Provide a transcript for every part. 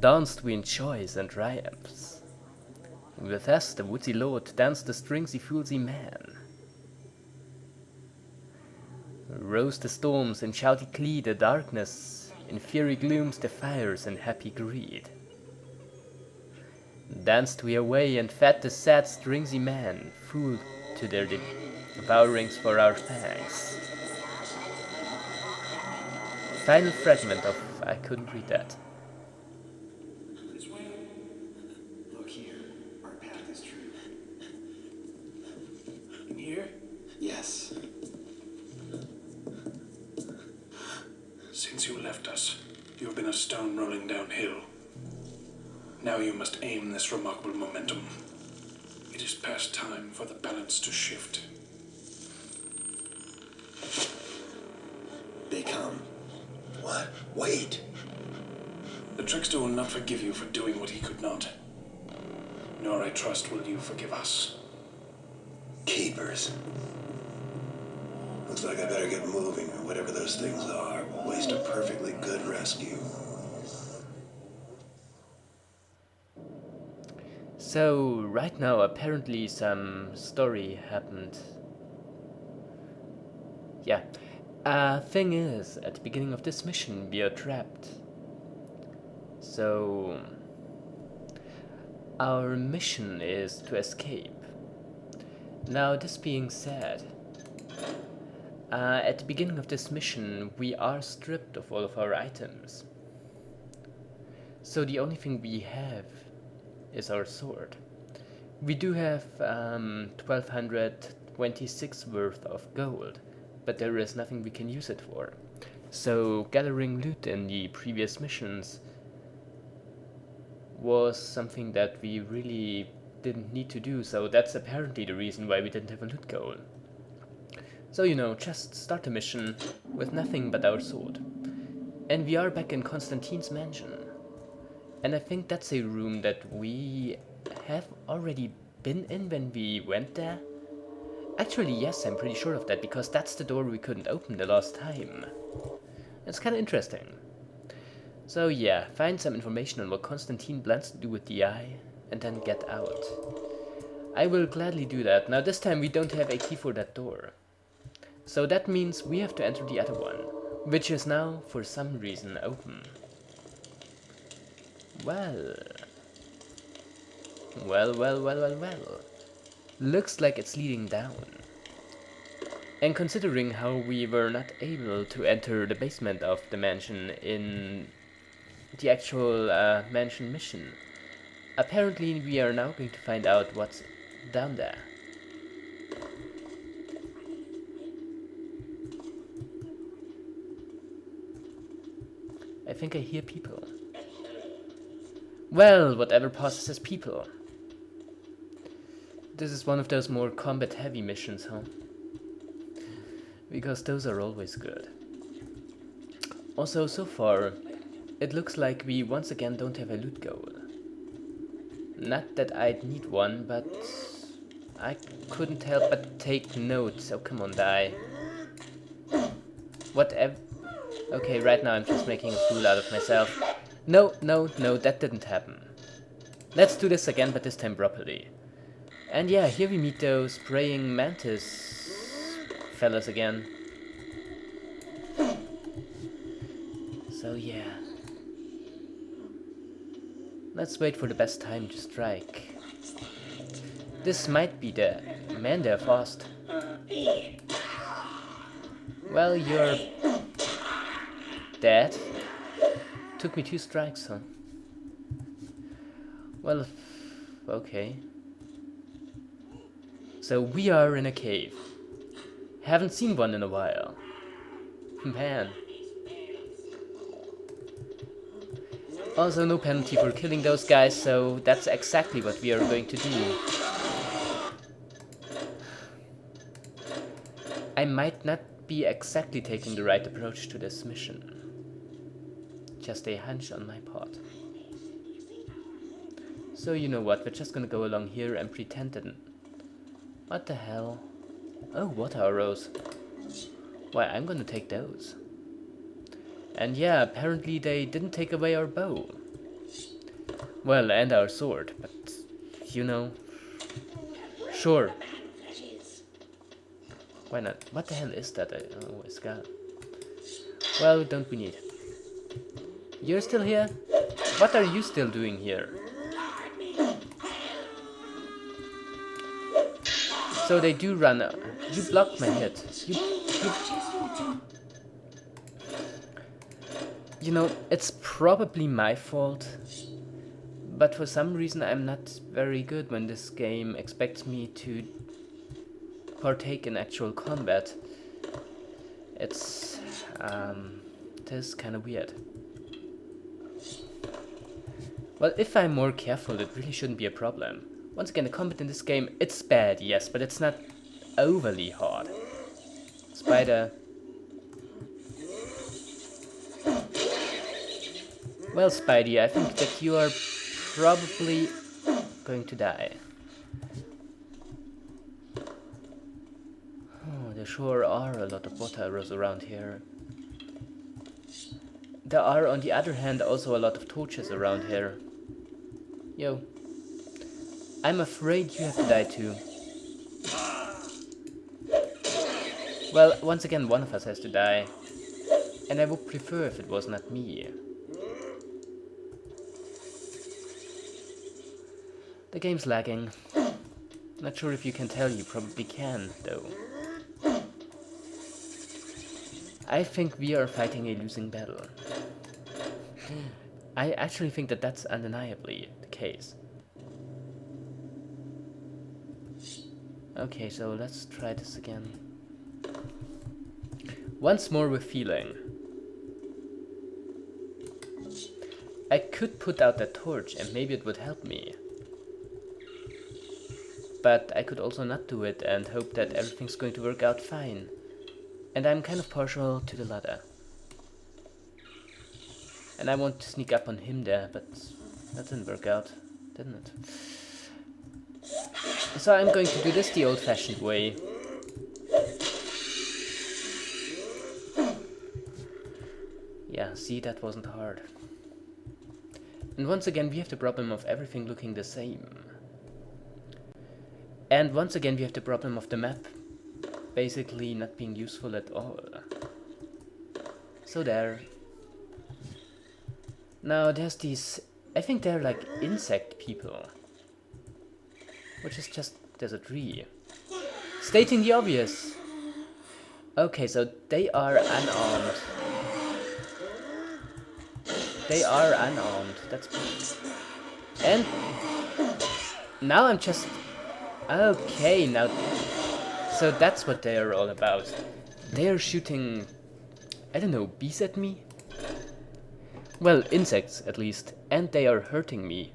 danced we in joys and triumphs. With us the woodsy lord danced the stringsy foolsy man. Rose the storms in shouty glee, the darkness, in fiery glooms the fires in happy greed. Danced we away and fed the sad stringsy man, fooled to their devourings for our thanks. Final fragment of I couldn't read that. This way. Look here. Our path is true. In here? Yes. Since you left us, you have been a stone rolling downhill. Now you must aim this remarkable momentum. It is past time for the balance to shift. They come. What? Wait! The trickster will not forgive you for doing what he could not. Nor, I trust, will you forgive us. Keepers. Looks like I better get moving, or whatever those things are. Waste a perfectly good rescue. So, right now apparently some story happened. Yeah. Thing is, at the beginning of this mission we are trapped. So, our mission is to escape. Now, this being said, at the beginning of this mission we are stripped of all of our items. So the only thing we have is our sword. We do have 1226 worth of gold, but there is nothing we can use it for. So gathering loot in the previous missions was something that we really didn't need to do, so that's apparently the reason why we didn't have a loot goal. So, you know, just start a mission with nothing but our sword. And we are back in Constantine's mansion. And I think that's a room that we have already been in when we went there. Actually, yes, I'm pretty sure of that, because that's the door we couldn't open the last time. It's kind of interesting. So yeah, find some information on what Constantine plans to do with the eye, and then get out. I will gladly do that. Now this time we don't have a key for that door. So that means we have to enter the other one, which is now, for some reason, open. Well. Looks like it's leading down. And considering how we were not able to enter the basement of the mansion in the actual mansion mission, apparently we are now going to find out what's down there. I think I hear people. Well, whatever possesses people. This is one of those more combat heavy missions, huh? Because those are always good. Also, so far, it looks like we once again don't have a loot goal. Not that I'd need one, but I couldn't help but take notes. Oh, come on, die. Whatever. Okay, right now I'm just making a fool out of myself. No, that didn't happen. Let's do this again, but this time properly. And yeah, here we meet those praying mantis fellas again. So yeah. Let's wait for the best time to strike. This might be the man there fast. Well, you're dead. Took me 2 strikes, huh? Well, okay. So we are in a cave. Haven't seen one in a while. Man. Also, no penalty for killing those guys, so that's exactly what we are going to do. I might not be exactly taking the right approach to this mission. Just a hunch on my part. So you know what, we're just gonna go along here and pretend that... What the hell? Oh, water arrows. Why, I'm gonna take those. And yeah, apparently they didn't take away our bow. Well, and our sword, but you know, sure. Why not? What the hell is that? Oh, it's gone. Well, don't we need? You're still here? What are you still doing here? So they do run. You blocked my hit. You know, it's probably my fault. But for some reason I'm not very good when this game expects me to partake in actual combat. It is kind of weird. Well, if I'm more careful, it really shouldn't be a problem. Once again, the combat in this game, it's bad, yes, but it's not overly hard. Spider. Well, Spidey, I think that you are probably going to die. Oh, there sure are a lot of water arrows around here. There are, on the other hand, also a lot of torches around here. Yo. I'm afraid you have to die too. Well, once again, one of us has to die. And I would prefer if it was not me. The game's lagging. Not sure if you can tell, you probably can, though. I think we are fighting a losing battle. I actually think that that's undeniably the case. Okay, so let's try this again. Once more with feeling. I could put out that torch and maybe it would help me. But I could also not do it and hope that everything's going to work out fine. And I'm kind of partial to the latter. And I want to sneak up on him there, but that didn't work out, didn't it? So I'm going to do this the old-fashioned way. Yeah, see, that wasn't hard. And once again we have the problem of everything looking the same. And once again we have the problem of the map basically not being useful at all. So there. Now there's these, I think they're like insect people. Which is just, there's a tree. Stating the obvious. Okay, so they are unarmed. They are unarmed, that's... And... now I'm just... Okay, now... So that's what they are all about. They are shooting... I don't know, bees at me? Well, insects at least. And they are hurting me.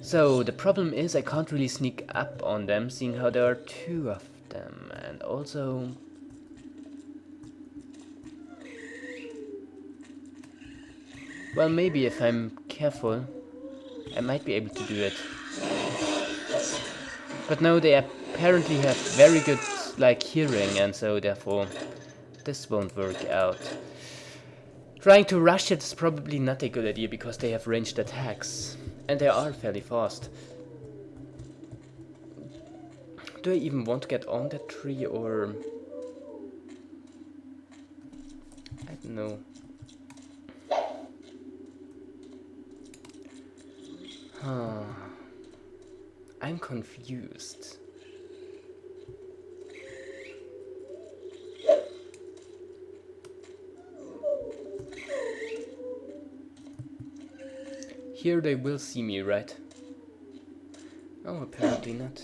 So the problem is I can't really sneak up on them, seeing how there are two of them. And also... well, maybe if I'm careful, I might be able to do it. But no, they apparently have very good, like, hearing, and so therefore this won't work out. Trying to rush it is probably not a good idea because they have ranged attacks. And they are fairly fast. Do I even want to get on that tree or... I don't know. I'm confused. Here they will see me, right? Oh, apparently not.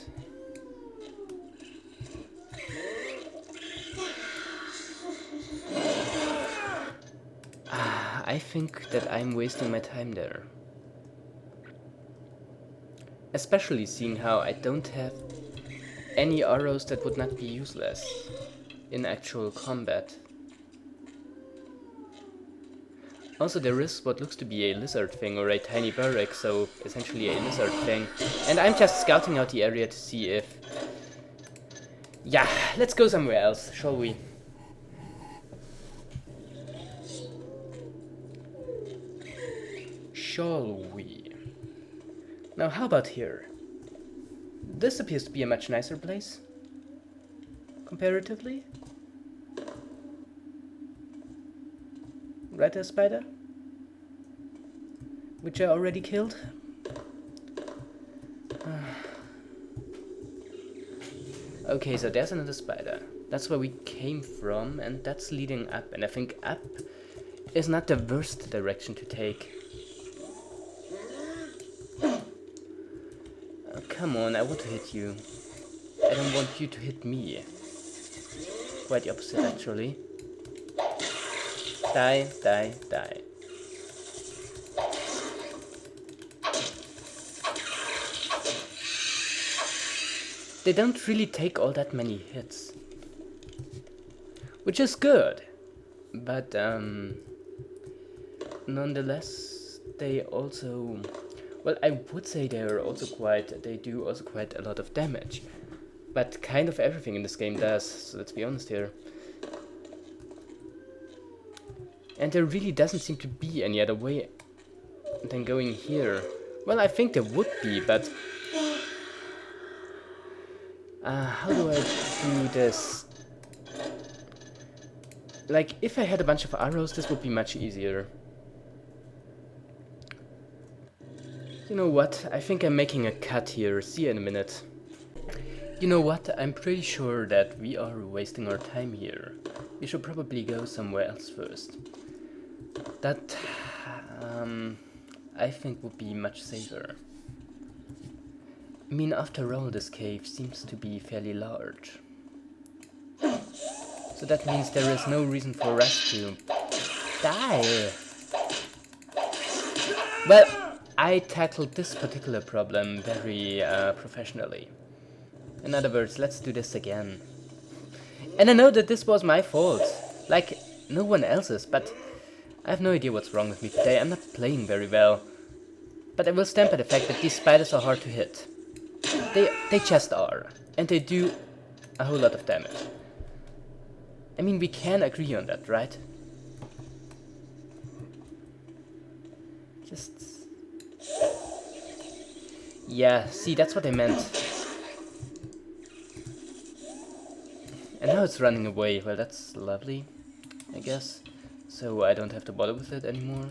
I think that I'm wasting my time there. Especially seeing how I don't have any arrows that would not be useless in actual combat. Also, there is what looks to be a lizard thing or a tiny barrack, so essentially a lizard thing. And I'm just scouting out the area to see if... yeah, let's go somewhere else, shall we? shall we? Now, how about here? This appears to be a much nicer place, comparatively. Right there, spider? Which I already killed. Okay, so there's another spider. That's where we came from, and that's leading up. And I think up is not the worst direction to take. Oh, come on, I want to hit you. I don't want you to hit me. Quite the opposite, actually. Die, die, die. They don't really take all that many hits. Which is good. But, nonetheless, they also... Well, I would say they do also quite a lot of damage. But kind of everything in this game does, so let's be honest here. And there really doesn't seem to be any other way than going here. Well, I think there would be, but... how do I do this? Like, if I had a bunch of arrows, this would be much easier. You know what? I think I'm making a cut here. See you in a minute. You know what? I'm pretty sure that we are wasting our time here. We should probably go somewhere else first. That, I think would be much safer. I mean, after all, this cave seems to be fairly large. So that means there is no reason for us to die. Well, I tackled this particular problem very professionally. In other words, let's do this again. And I know that this was my fault. Like, no one else's, but I have no idea what's wrong with me today. I'm not playing very well. But I will stand by the fact that these spiders are hard to hit. They just are. And they do a whole lot of damage. I mean, we can agree on that, right? Just... Yeah, see, that's what I meant. And now it's running away. Well, that's lovely, I guess. So I don't have to bother with it anymore.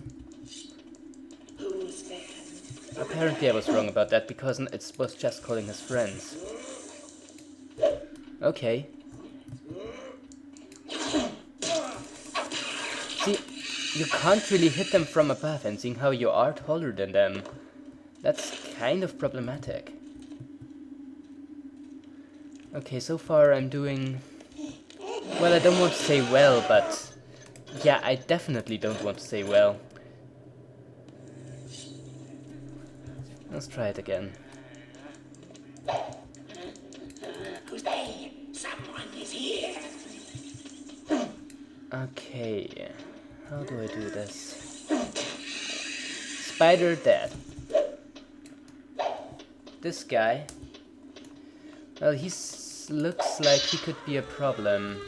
Apparently I was wrong about that, because it was just calling his friends. Okay. See, you can't really hit them from above, and seeing how you are taller than them, that's kind of problematic. Okay, so far I'm doing... Well, I don't want to say well, but... Yeah, I definitely don't want to say well. Let's try it again. Who's there? Someone is here. Okay, how do I do this? Spider dead. This guy... Well, he looks like he could be a problem.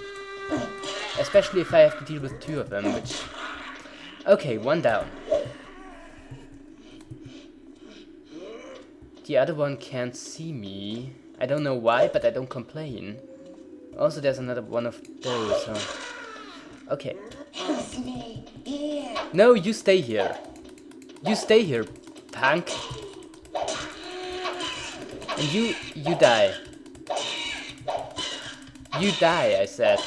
Especially if I have to deal with two of them, which... Okay, one down. The other one can't see me. I don't know why, but I don't complain. Also, there's another one of those, so... Okay. No, you stay here. You stay here, punk. And you die. You die, I said.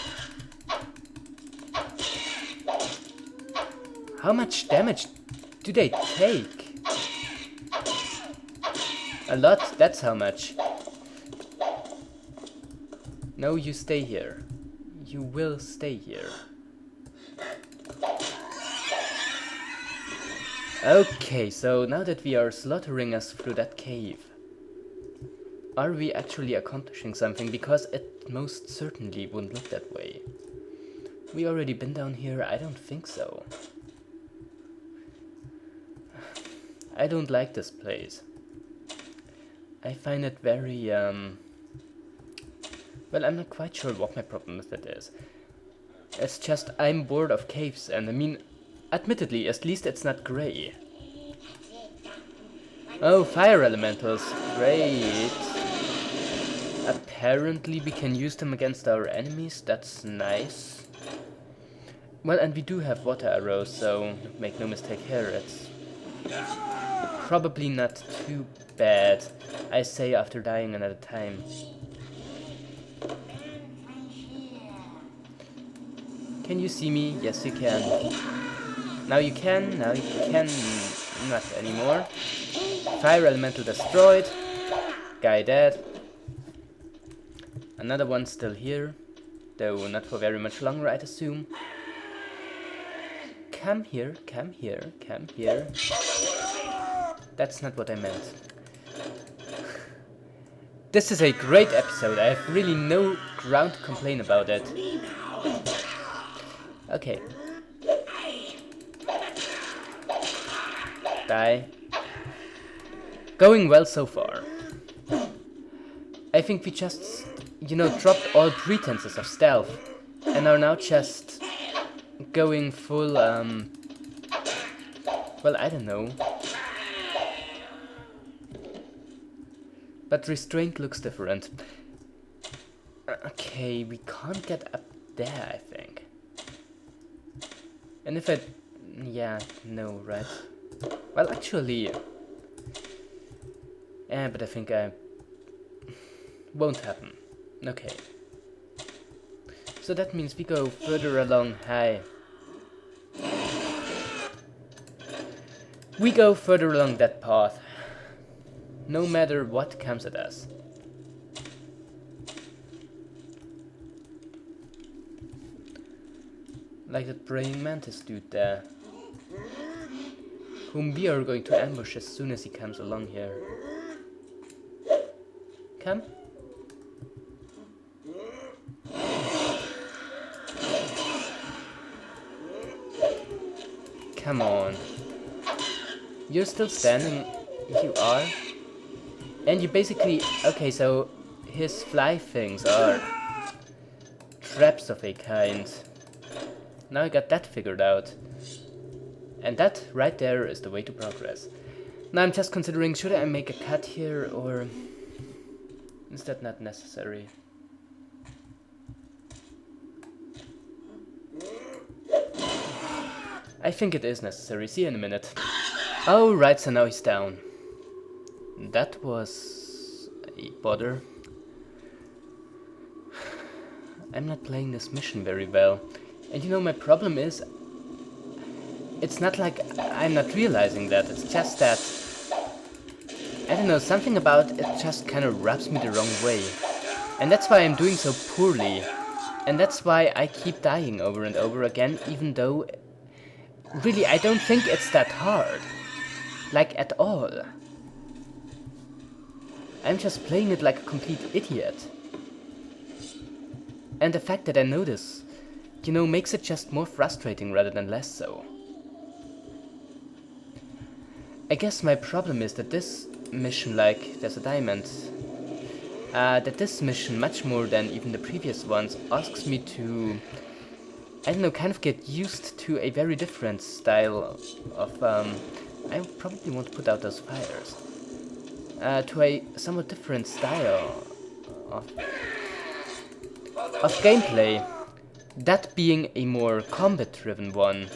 How much damage do they take? A lot, that's how much. No, you stay here. You will stay here. Okay, so now that we are slaughtering us through that cave, are we actually accomplishing something? Because it most certainly wouldn't look that way. We already been down here? I don't think so. I don't like this place. I find it very, well, I'm not quite sure what my problem with it is. It's just, I'm bored of caves, and I mean, admittedly, at least it's not grey. Oh, fire elementals. Great. Apparently we can use them against our enemies. That's nice. Well, and we do have water arrows, so make no mistake here, it's probably not too bad, I say after dying another time. Can you see me? Yes, you can. Now you can, now you can not anymore. Fire elemental destroyed. Guy dead. Another one still here, though not for very much longer, I'd assume. Come here, come here, come here. That's not what I meant. This is a great episode, I have really no ground to complain about it. Okay. Die. Going well so far. I think we just, you know, dropped all pretenses of stealth and are now just going full, well, I don't know. But restraint looks different. Okay, we can't get up there, I think. And if I... yeah, no, right? Well, actually... yeah, but I think I... won't happen. Okay. So that means we go further along high. We go further along that path. No matter what comes at us. Like that praying mantis dude there. Whom we are going to ambush as soon as he comes along here. Come. Come on. You're still standing? You are? And you basically... okay, so his fly things are traps of a kind. Now I got that figured out. And that right there is the way to progress. Now I'm just considering, should I make a cut here or is that not necessary? I think it is necessary. See you in a minute. Oh, right, so now he's down. That was a bother. I'm not playing this mission very well. And you know, my problem is, it's not like I'm not realizing that, it's just that, I don't know, something about it just kind of rubs me the wrong way. And that's why I'm doing so poorly. And that's why I keep dying over and over again, even though, really, I don't think it's that hard. Like, at all. I'm just playing it like a complete idiot. And the fact that I know this, you know, makes it just more frustrating rather than less so. I guess my problem is that this mission, like, there's a diamond, that this mission, much more than even the previous ones, asks me to, I don't know, kind of get used to a very different style of, I probably won't put out those fires, to a somewhat different style of gameplay, that being a more combat-driven one,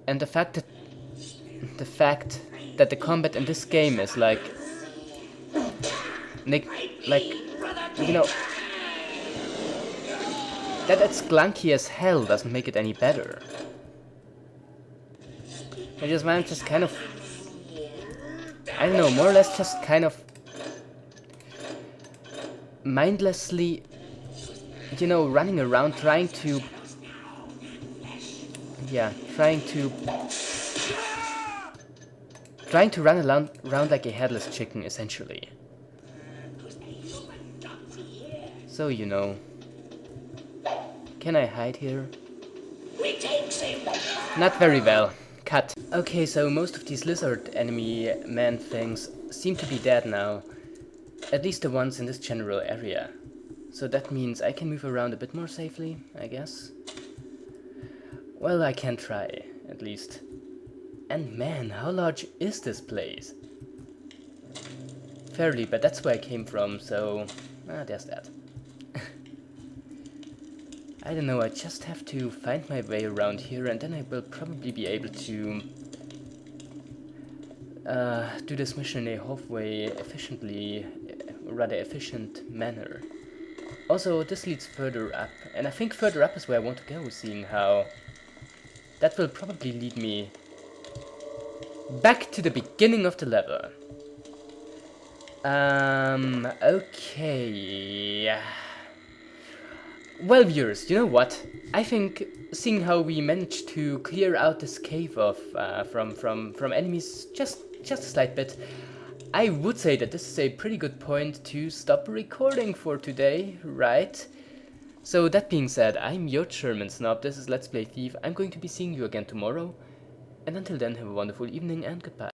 and the fact that the combat in this game is like, you know, that it's clunky as hell doesn't make it any better. I'm just kind of, I don't know, more or less just kind of mindlessly, you know, running around trying to run around like a headless chicken, essentially. So, you know, can I hide here? Not very well. Cut. Okay, so most of these lizard enemy man things seem to be dead now. At least the ones in this general area. So that means I can move around a bit more safely, I guess. Well, I can try, at least. And man, how large is this place? Fairly, but that's where I came from, so there's that. I don't know, I just have to find my way around here, and then I will probably be able to do this mission in a halfway rather efficient manner. Also, this leads further up, and I think further up is where I want to go, seeing how that will probably lead me back to the beginning of the level. Okay. Well, viewers, you know what? I think, seeing how we managed to clear out this cave of from enemies just a slight bit, I would say that this is a pretty good point to stop recording for today, right? So that being said, I'm your German Snob, this is Let's Play Thief, I'm going to be seeing you again tomorrow, and until then have a wonderful evening and goodbye.